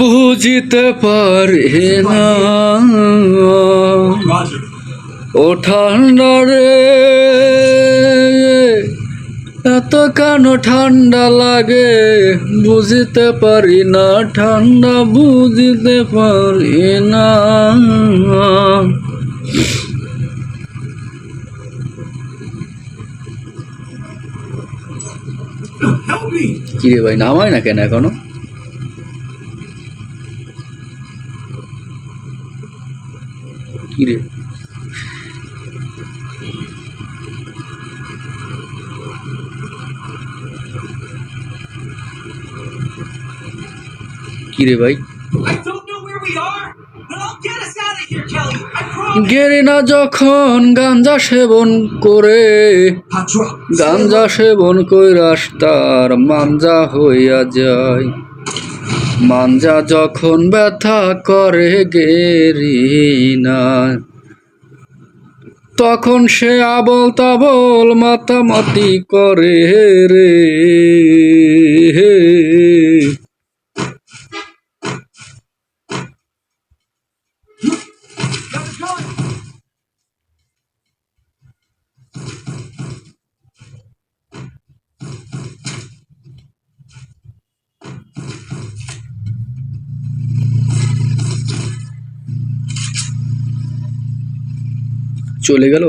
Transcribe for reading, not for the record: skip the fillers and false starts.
বুঝিতে পারি না ও ঠান্ডা রে, এত কেন ঠান্ডা লাগে বুঝিতে পারি না, ঠান্ডা বুঝিতে পারি না। কিরে ভাই নামায় না কেন এখনো? কিরে কিরে ভাই গেরি না যখন গাঞ্জা সেবন করে, গাঞ্জা সেবন কইরাস তার মাঞ্জা হইয়া যায়। মাঞ্জা যখন ব্যথা করে গেরি না, তখন সে আবল তাবল মাতামাতি করে রে। চলে গেল।